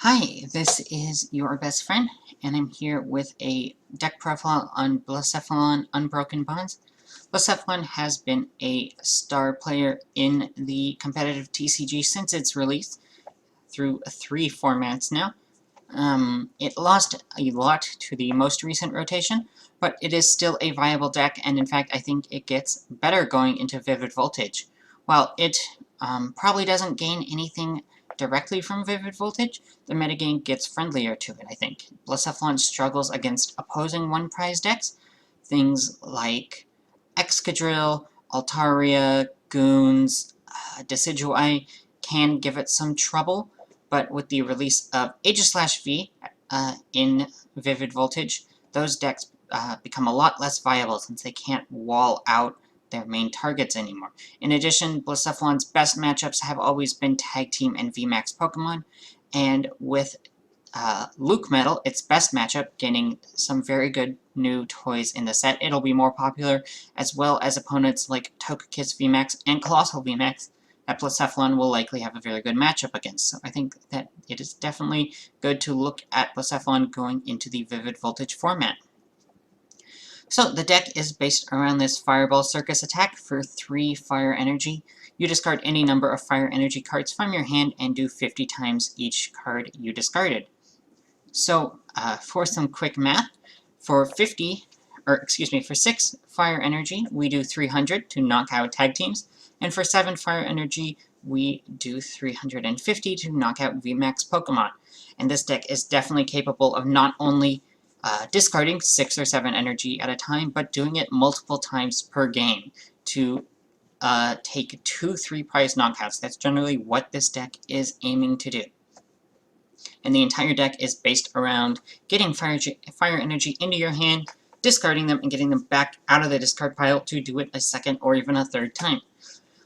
Hi, this is your best friend, and I'm here with a deck profile on Blacephalon Unbroken Bonds. Blacephalon has been a star player in the competitive TCG since its release through 3 formats now. It lost a lot to the most recent rotation, but it is still a viable deck, and in fact I think it gets better going into Vivid Voltage. While it probably doesn't gain anything directly from Vivid Voltage, the metagame gets friendlier to it, I think. Blacephalon struggles against opposing one-prize decks, things like Excadrill, Altaria, Goons, Decidueye can give it some trouble, but with the release of Aegislash-V in Vivid Voltage, those decks become a lot less viable since they can't wall out their main targets anymore. In addition, Blacephalon's best matchups have always been Tag Team and VMAX Pokemon, and with Luke Metal, its best matchup, gaining some very good new toys in the set, it'll be more popular, as well as opponents like Togekiss VMAX and Colossal VMAX that Blacephalon will likely have a very good matchup against. So I think that it is definitely good to look at Blacephalon going into the Vivid Voltage format. So the deck is based around this Fireball Circus attack for 3 Fire Energy. You discard any number of Fire Energy cards from your hand and do 50 times each card you discarded. So for some quick math, for 6 Fire Energy, we do 300 to knock out tag teams, and for 7 Fire Energy, we do 350 to knock out VMAX Pokemon. And this deck is definitely capable of not only discarding 6 or 7 energy at a time, but doing it multiple times per game to take 2 3-prize knockouts. That's generally what this deck is aiming to do. And the entire deck is based around getting fire energy into your hand, discarding them, and getting them back out of the discard pile to do it a second or even a third time.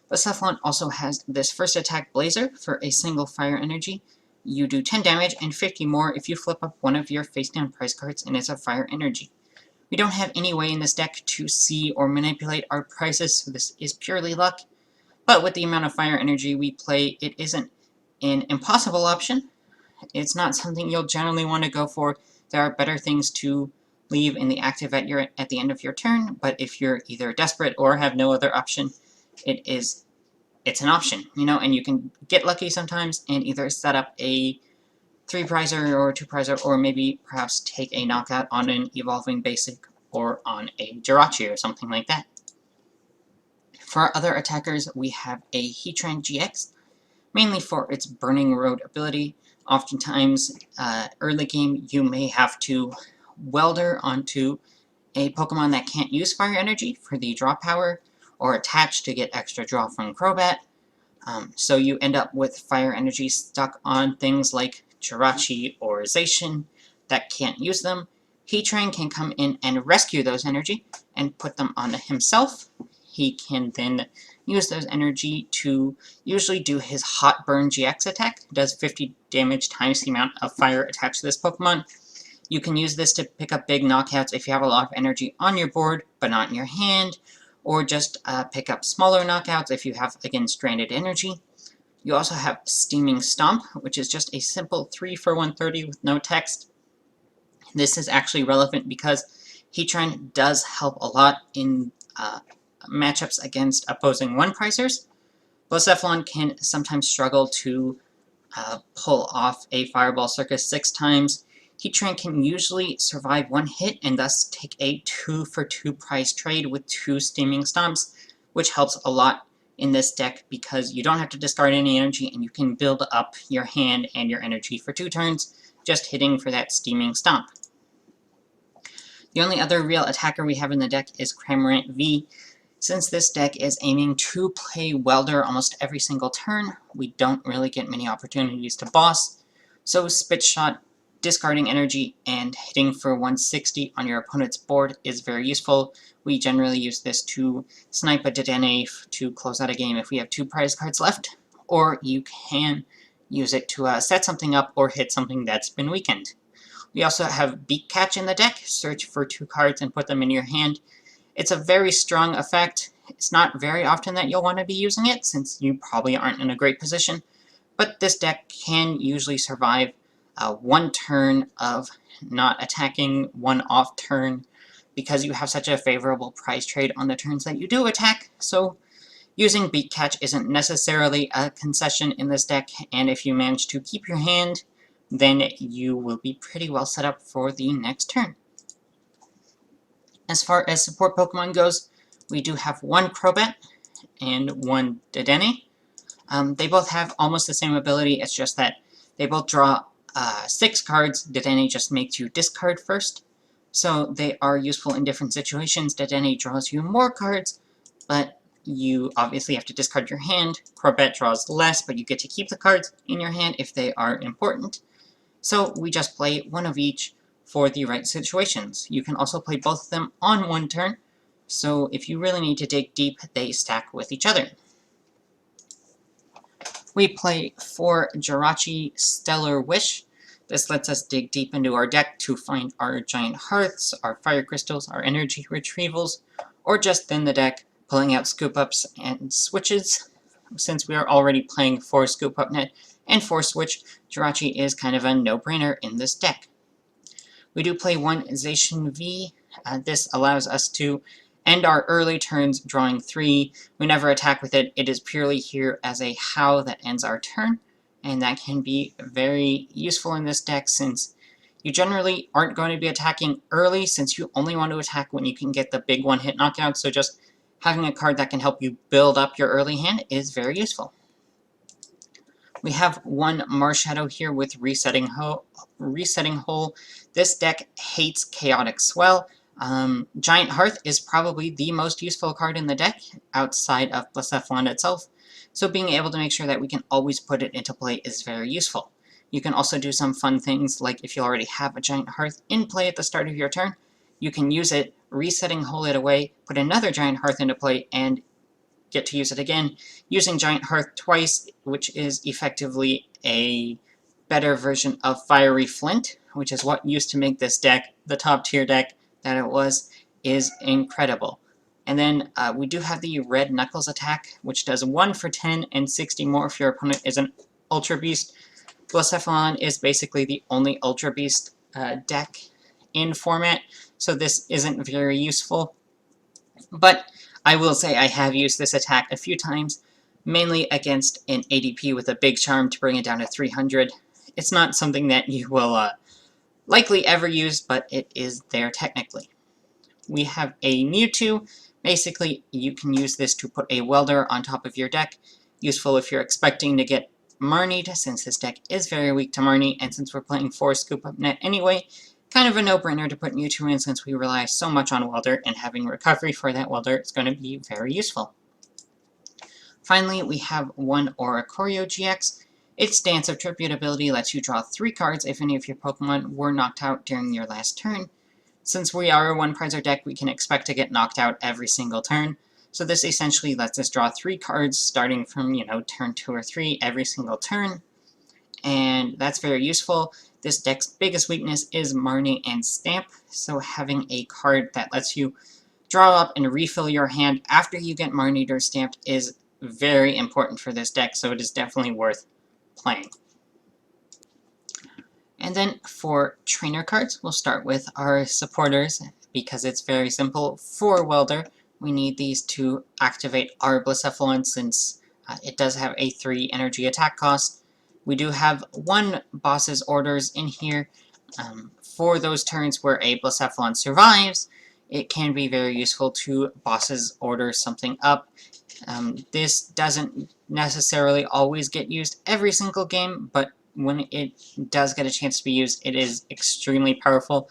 Blacephalon also has this first attack Blazer for a single fire energy. You do 10 damage and 50 more if you flip up one of your face-down prize cards and it's a fire energy. We don't have any way in this deck to see or manipulate our prizes, so this is purely luck. But with the amount of fire energy we play, it isn't an impossible option. It's not something you'll generally want to go for. There are better things to leave in the active at the end of your turn, but if you're either desperate or have no other option, it's an option, and you can get lucky sometimes and either set up a 3-prizer or 2-prizer, or maybe perhaps take a knockout on an evolving basic or on a Jirachi or something like that. For our other attackers, we have a Heatran GX, mainly for its Burning Road ability. Oftentimes, early game, you may have to welder onto a Pokemon that can't use Fire Energy for the draw power, or attach to get extra draw from Crobat. So you end up with Fire Energy stuck on things like Jirachi or Zacian that can't use them. Heatran can come in and rescue those energy and put them on himself. He can then use those energy to usually do his Hot Burn GX attack. It does 50 damage times the amount of fire attached to this Pokemon. You can use this to pick up big knockouts if you have a lot of energy on your board, but not in your hand, or just pick up smaller knockouts if you have, again, stranded energy. You also have Steaming Stomp, which is just a simple 3 for 130 with no text. This is actually relevant because Heatran does help a lot in matchups against opposing one-prizers. Blacephalon can sometimes struggle to pull off a Fireball Circus 6 times. Heatran can usually survive 1 hit and thus take a 2 for 2 prize trade with 2 Steaming Stomps, which helps a lot in this deck because you don't have to discard any energy and you can build up your hand and your energy for 2 turns, just hitting for that Steaming Stomp. The only other real attacker we have in the deck is Cramorant V. Since this deck is aiming to play Welder almost every single turn, we don't really get many opportunities to boss, so Spit Shot, discarding energy, and hitting for 160 on your opponent's board is very useful. We generally use this to snipe a Dedenne to close out a game if we have 2 prize cards left, or you can use it to set something up or hit something that's been weakened. We also have Beak Catch in the deck. Search for 2 cards and put them in your hand. It's a very strong effect. It's not very often that you'll want to be using it, since you probably aren't in a great position, but this deck can usually survive one turn of not attacking, one off turn, because you have such a favorable prize trade on the turns that you do attack. So using Beat Catch isn't necessarily a concession in this deck, and if you manage to keep your hand, then you will be pretty well set up for the next turn. As far as support Pokemon goes, we do have one Crobat and one Dedenne. They both have almost the same ability, it's just that they both draw 6 cards. Dedenne just makes you discard first. So they are useful in different situations. Dedenne draws you more cards, but you obviously have to discard your hand. Crobat draws less, but you get to keep the cards in your hand if they are important. So we just play one of each for the right situations. You can also play both of them on one turn, so if you really need to dig deep, they stack with each other. We play 4 Jirachi Stellar Wish. This lets us dig deep into our deck to find our Giant Hearths, our Fire Crystals, our Energy Retrievals, or just thin the deck, pulling out Scoop Ups and Switches. Since we are already playing 4 Scoop Up Net and 4 Switch, Jirachi is kind of a no-brainer in this deck. We do play 1 Zacian V. This allows us to end our early turns drawing 3. We never attack with it. It is purely here as a how that ends our turn, and that can be very useful in this deck since you generally aren't going to be attacking early since you only want to attack when you can get the big one-hit knockout, so just having a card that can help you build up your early hand is very useful. We have 1 Marshadow here with Resetting Hole. This deck hates Chaotic Swell. Giant Hearth is probably the most useful card in the deck, outside of Blacephalon itself, so being able to make sure that we can always put it into play is very useful. You can also do some fun things, like if you already have a Giant Hearth in play at the start of your turn, you can use it, Resetting Hole it away, put another Giant Hearth into play, and get to use it again, using Giant Hearth twice, which is effectively a better version of Fiery Flint, which is what used to make this deck the top tier deck that it was, is incredible. And then we do have the Red Knuckles attack, which does 1 for 10 and 60 more if your opponent is an Ultra Beast. Blacephalon is basically the only Ultra Beast deck in format, so this isn't very useful. But I will say I have used this attack a few times, mainly against an ADP with a big charm to bring it down to 300. It's not something that you will likely ever use, but it is there technically. We have a Mewtwo. Basically, you can use this to put a Welder on top of your deck. Useful if you're expecting to get Marnied, since this deck is very weak to Marnie, and since we're playing 4 Scoop Up Net anyway, kind of a no-brainer to put Mewtwo in since we rely so much on Welder, and having recovery for that Welder is going to be very useful. Finally, we have 1 Oricorio GX. Its Dance of Tribute ability lets you draw 3 cards if any of your Pokemon were knocked out during your last turn. Since we are a 1-prizer deck, we can expect to get knocked out every single turn, so this essentially lets us draw 3 cards starting from, turn 2 or 3 every single turn, and that's very useful. This deck's biggest weakness is Marnie and Stamp, so having a card that lets you draw up and refill your hand after you get Marnied or Stamped is very important for this deck, so it is definitely worth playing. And then for trainer cards, we'll start with our supporters, because it's very simple. For Welder, we need these to activate our Blacephalon, since it does have a 3 energy attack cost. We do have 1 Boss's Orders in here. For those turns where a Blacephalon survives, it can be very useful to Boss's Order something up. This doesn't necessarily always get used every single game, but when it does get a chance to be used, it is extremely powerful,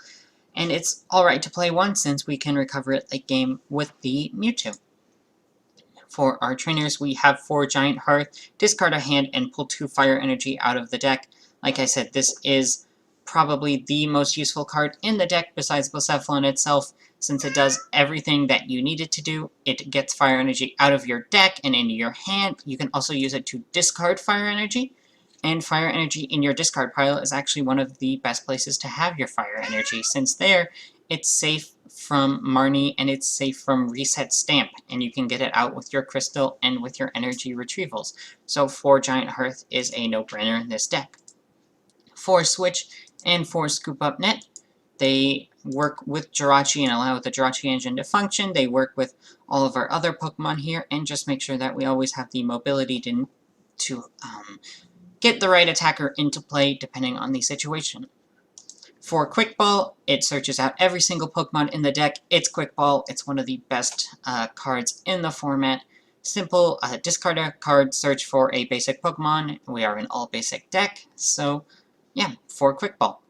and it's alright to play once since we can recover it late game with the Mewtwo. For our trainers, we have 4 Giant Hearth, discard a hand, and pull 2 Fire Energy out of the deck. Like I said, this is probably the most useful card in the deck besides Blacephalon itself, since it does everything that you need it to do. It gets Fire Energy out of your deck and into your hand. You can also use it to discard Fire Energy, and Fire Energy in your discard pile is actually one of the best places to have your Fire Energy, since there it's safe from Marnie and it's safe from Reset Stamp, and you can get it out with your Crystal and with your Energy Retrievals. So 4 Giant Hearth is a no-brainer in this deck. For Switch and for Scoop Up Net, they work with Jirachi and allow the Jirachi engine to function. They work with all of our other Pokemon here and just make sure that we always have the mobility to get the right attacker into play depending on the situation. For Quick Ball, it searches out every single Pokemon in the deck. It's Quick Ball. It's one of the best cards in the format. Simple, discard a card, search for a basic Pokemon. We are an all-basic deck, so yeah, for Quick Ball.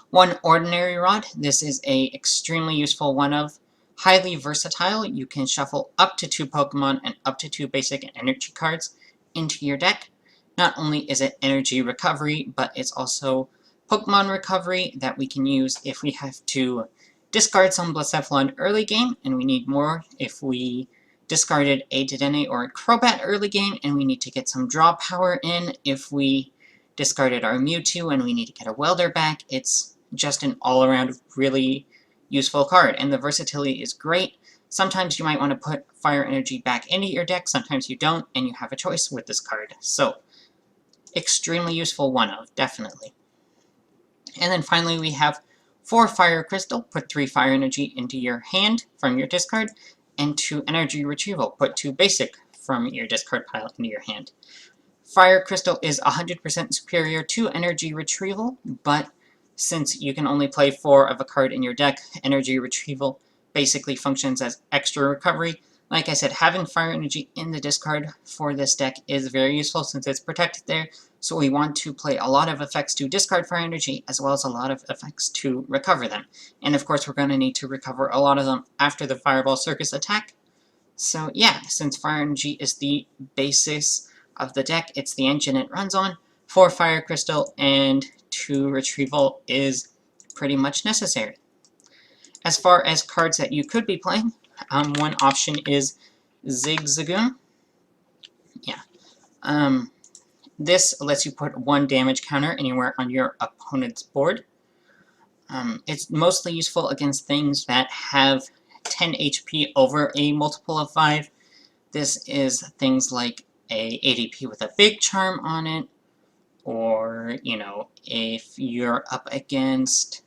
One Ordinary Rod. This is a extremely useful one of. Highly versatile. You can shuffle up to 2 Pokemon and up to 2 basic and energy cards into your deck. Not only is it energy recovery, but it's also Pokemon recovery that we can use if we have to discard some Blacephalon early game and we need more. If we discarded a Dedenne or a Crobat early game and we need to get some draw power in. If we discarded our Mewtwo and we need to get a Welder back, it's just an all-around really useful card, and the versatility is great. Sometimes you might want to put Fire Energy back into your deck, sometimes you don't, and you have a choice with this card. So, extremely useful one of, definitely. And then finally we have 4 Fire Crystal, put 3 Fire Energy into your hand from your discard, and 2 Energy Retrieval, put 2 Basic from your discard pile into your hand. Fire Crystal is 100% superior to Energy Retrieval, but since you can only play 4 of a card in your deck, Energy Retrieval basically functions as extra recovery. Like I said, having Fire Energy in the discard for this deck is very useful since it's protected there, so we want to play a lot of effects to discard Fire Energy, as well as a lot of effects to recover them. And of course we're going to need to recover a lot of them after the Fireball Circus attack. So yeah, since Fire Energy is the basis of the deck, it's the engine it runs on, 4 Fire Crystal and 2 Retrieval is pretty much necessary. As far as cards that you could be playing, one option is Zigzagoon. Yeah. This lets you put 1 damage counter anywhere on your opponent's board. It's mostly useful against things that have 10 HP over a multiple of 5. This is things like a ADP with a big charm on it, or, you know, if you're up against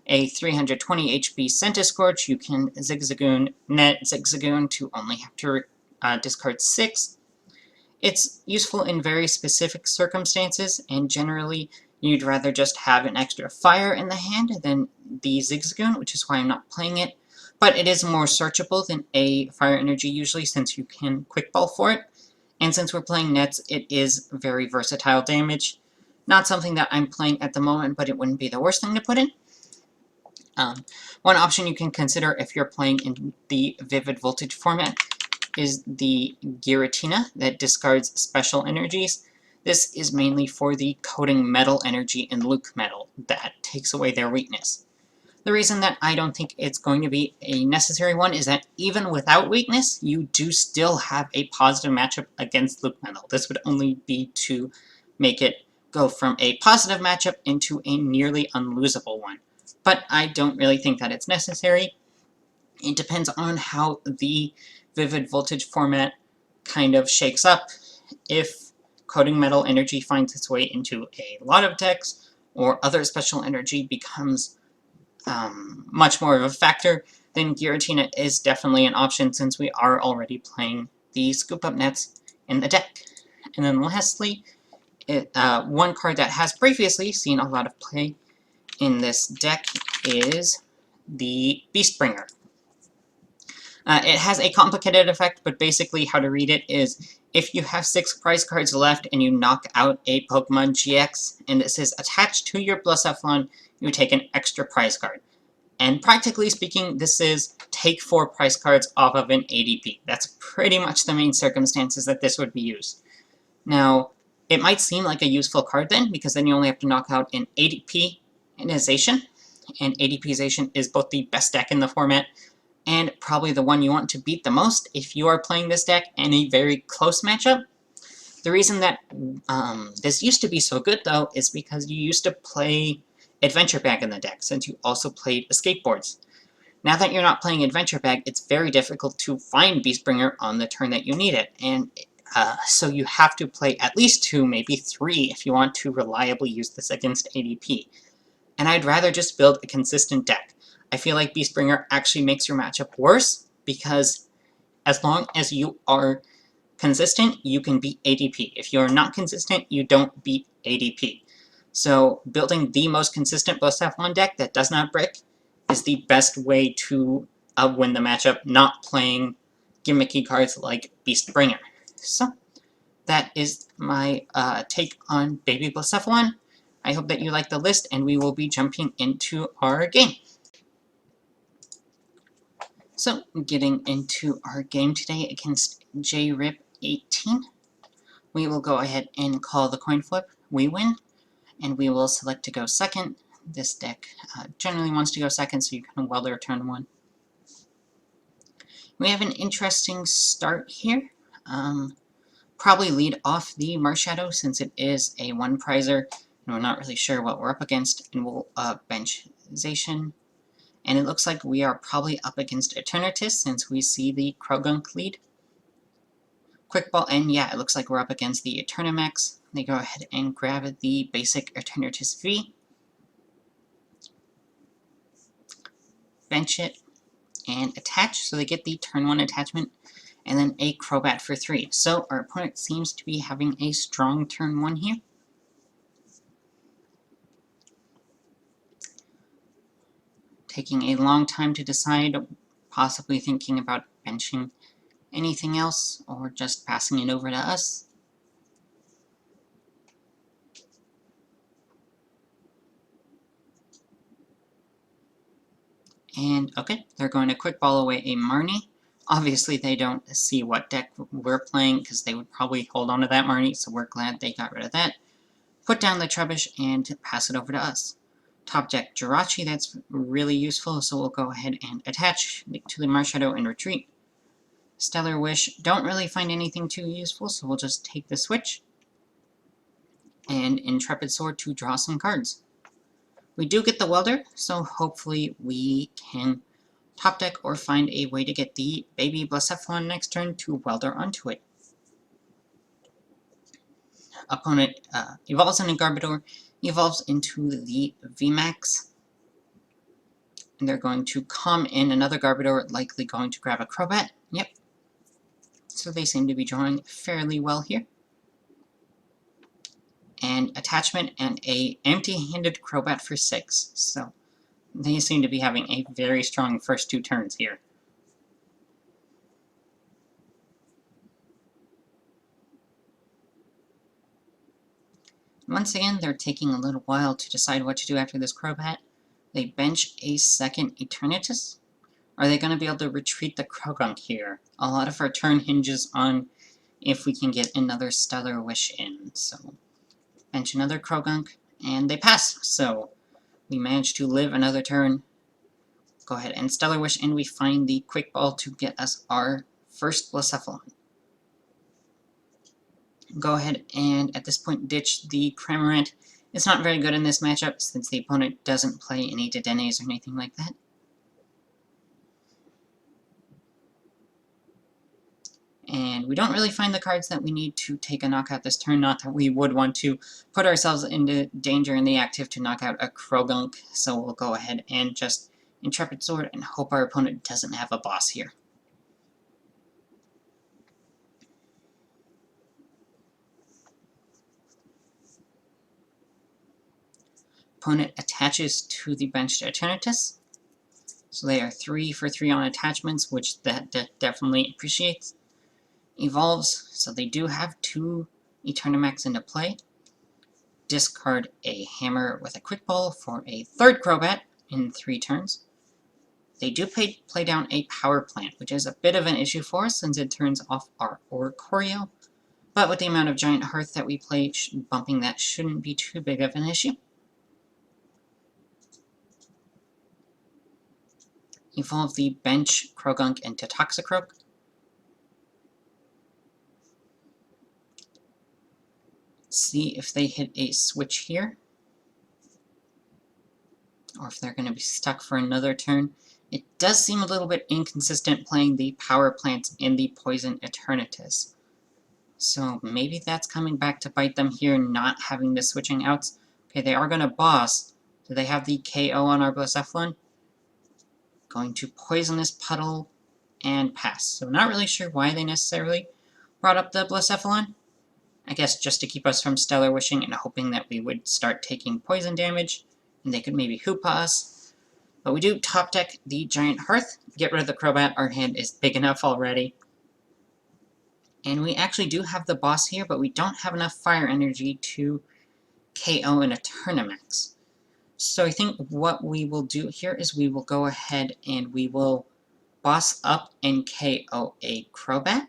a 320 HP Centiskorch, you can Zigzagoon, net Zigzagoon to only have to discard 6. It's useful in very specific circumstances, and generally you'd rather just have an extra fire in the hand than the Zigzagoon, which is why I'm not playing it. But it is more searchable than a Fire Energy usually, since you can Quick Ball for it. And since we're playing nets, it is very versatile damage. Not something that I'm playing at the moment, but it wouldn't be the worst thing to put in. One option you can consider if you're playing in the Vivid Voltage format is the Giratina that discards special energies. This is mainly for the Coating Metal energy in Luke Metal that takes away their weakness. The reason that I don't think it's going to be a necessary one is that even without weakness, you do still have a positive matchup against Luke Metal. This would only be to make it go from a positive matchup into a nearly unlosable one. But I don't really think that it's necessary. It depends on how the Vivid Voltage format kind of shakes up. If Coating Metal energy finds its way into a lot of decks, or other special energy becomes much more of a factor, then Giratina is definitely an option since we are already playing the Scoop Up Nets in the deck. And then lastly, one card that has previously seen a lot of play in this deck is the Beastbringer. It has a complicated effect, but basically how to read it is if you have 6 prize cards left and you knock out a Pokemon GX and this is attached to your Blacephalon, you take an extra prize card. And practically speaking, this is take 4 prize cards off of an ADP. That's pretty much the main circumstances that this would be used. Now, it might seem like a useful card then, because then you only have to knock out an ADP-ization, and ADP-ization is both the best deck in the format and probably the one you want to beat the most if you are playing this deck in a very close matchup. The reason that this used to be so good, though, is because you used to play Adventure Bag in the deck, since you also played Escape Boards. Now that you're not playing Adventure Bag, it's very difficult to find Beastbringer on the turn that you need it, and So you have to play at least 2, maybe 3, if you want to reliably use this against ADP. And I'd rather just build a consistent deck. I feel like Beastbringer actually makes your matchup worse, because as long as you are consistent, you can beat ADP. If you're not consistent, you don't beat ADP. So building the most consistent Blacephalon deck that does not brick is the best way to win the matchup, not playing gimmicky cards like Beastbringer. So that is my take on Baby Blacephalon. I hope that you like the list, and we will be jumping into our game. So, getting into our game today against JRip18, we will go ahead and call the coin flip. We win, and we will select to go second. This deck generally wants to go second, so you can welder turn 1. We have an interesting start here. Probably lead off the Marshadow, since it is a 1-prizer, and we're not really sure what we're up against, and we'll bench Zacian. And it looks like we are probably up against Eternatus, since we see the Krogunk lead. Quick Ball, and yeah, it looks like we're up against the Eternamax. They go ahead and grab the basic Eternatus V. Bench it, and attach, so they get the turn 1 attachment, and then a Crobat for 3. So our opponent seems to be having a strong turn 1 here. Taking a long time to decide, possibly thinking about benching anything else, or just passing it over to us. And okay, they're going to quick ball away a Marnie. Obviously they don't see what deck we're playing, because they would probably hold on to that Marnie, so we're glad they got rid of that. Put down the Trubbish and pass it over to us. Top deck Jirachi, that's really useful, so we'll go ahead and attach to the Marshadow and retreat. Stellar Wish, don't really find anything too useful, so we'll just take the switch. And Intrepid Sword to draw some cards. We do get the Welder, so hopefully we can top deck or find a way to get the Baby Blacephalon next turn to Welder onto it. Opponent evolves in a Garbodor, evolves into the VMAX. And they're going to come in another Garbodor, likely going to grab a Crobat. Yep. So they seem to be drawing fairly well here. And attachment and a empty-handed Crobat for 6. So they seem to be having a very strong first 2 turns here. Once again, they're taking a little while to decide what to do after this Crobat. They bench a second Eternatus. Are they going to be able to retreat the Krogunk here? A lot of our turn hinges on if we can get another Stellar Wish in. So, bench another Krogunk, and they pass. So, we managed to live another turn. Go ahead and Stellar Wish, and we find the Quick Ball to get us our first Blacephalon. Go ahead and, at this point, ditch the Cramorant. It's not very good in this matchup, since the opponent doesn't play any Dedennes or anything like that. And we don't really find the cards that we need to take a knockout this turn, not that we would want to put ourselves into danger in the active to knock out a Krogunk, so we'll go ahead and just Intrepid Sword and hope our opponent doesn't have a boss here. Opponent attaches to the benched Eternatus, so they are 3 for 3 on attachments, which that definitely appreciates. Evolves, so they do have 2 Eternamax into play. Discard a Hammer with a Quick Ball for a third Crobat in 3 turns. They do play down a Power Plant, which is a bit of an issue for us since it turns off our Oricorio. But with the amount of Giant Hearth that we play, bumping that shouldn't be too big of an issue. Evolve the bench Krogunk into Toxicroak. See if they hit a switch here, or if they're going to be stuck for another turn. It does seem a little bit inconsistent playing the Power Plants in the Poison Eternatus. So maybe that's coming back to bite them here, not having the switching outs. Okay, they are going to boss. Do they have the KO on our Blacephalon? Going to Poisonous Puddle and pass. So not really sure why they necessarily brought up the Blacephalon. I guess just to keep us from Stellar Wishing and hoping that we would start taking poison damage, and they could maybe Hoopa us. But we do top deck the Giant Hearth, get rid of the Crobat, our hand is big enough already. And we actually do have the boss here, but we don't have enough fire energy to KO an Eternamax. So I think what we will do here is we will go ahead and we will boss up and KO a Crobat.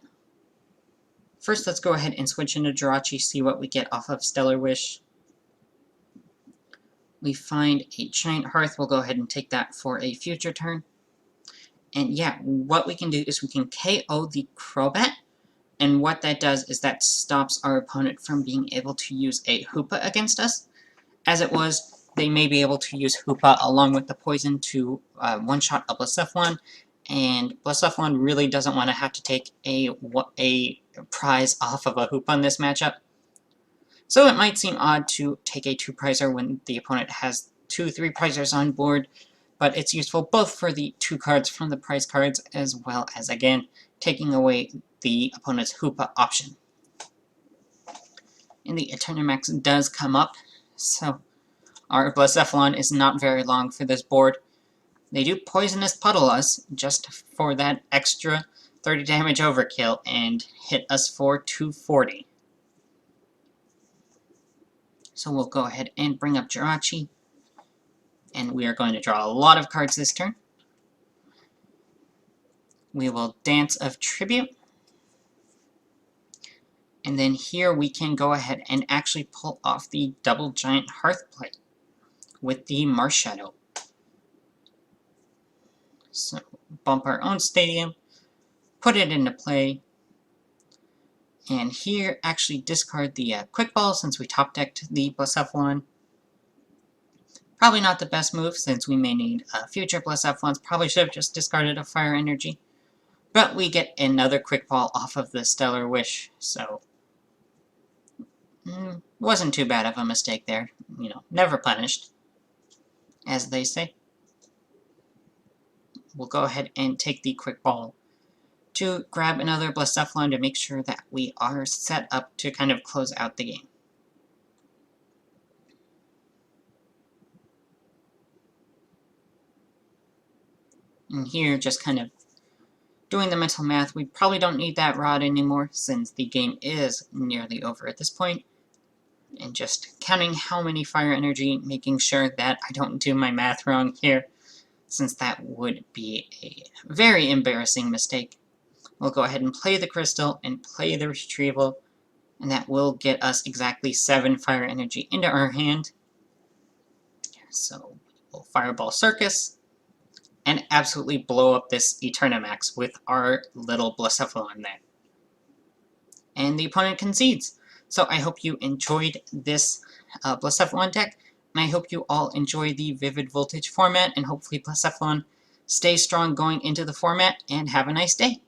First, let's go ahead and switch into Jirachi, see what we get off of Stellar Wish. We find a Giant Hearth, we'll go ahead and take that for a future turn. And yeah, what we can do is we can KO the Crobat, and what that does is that stops our opponent from being able to use a Hoopa against us. As it was, they may be able to use Hoopa along with the poison to one-shot a Blacephalon, and Blacephalon really doesn't want to have to take a prize off of a Hoopa in this matchup. So it might seem odd to take a 2-prizer when the opponent has 2 3-prizers on board, but it's useful both for the 2 cards from the prize cards as well as, again, taking away the opponent's Hoopa option. And the Eternamax does come up, so our Blacephalon is not very long for this board. They do Poisonous Puddle us just for that extra 30 damage overkill and hit us for 240. So we'll go ahead and bring up Jirachi, and we are going to draw a lot of cards this turn. We will Dance of Tribute. And then here we can go ahead and actually pull off the double Giant Hearth play with the Marshadow. So bump our own stadium, put it into play, and here actually discard the Quick Ball since we top decked the Blacephalon. Probably not the best move since we may need future Blacephalons. Probably should have just discarded a Fire Energy. But we get another Quick Ball off of the Stellar Wish, so wasn't too bad of a mistake there. You know, never punished, as they say. We'll go ahead and take the Quick Ball to grab another Blacephalon to make sure that we are set up to kind of close out the game. And here, just kind of doing the mental math, we probably don't need that rod anymore since the game is nearly over at this point. And just counting how many fire energy, making sure that I don't do my math wrong here, since that would be a very embarrassing mistake. We'll go ahead and play the crystal and play the retrieval, and that will get us exactly 7 fire energy into our hand. So we'll Fireball Circus and absolutely blow up this Eternamax with our little Blacephalon there. And the opponent concedes. So I hope you enjoyed this Blacephalon deck, and I hope you all enjoy the Vivid Voltage format, and hopefully Blacephalon stays strong going into the format, and have a nice day.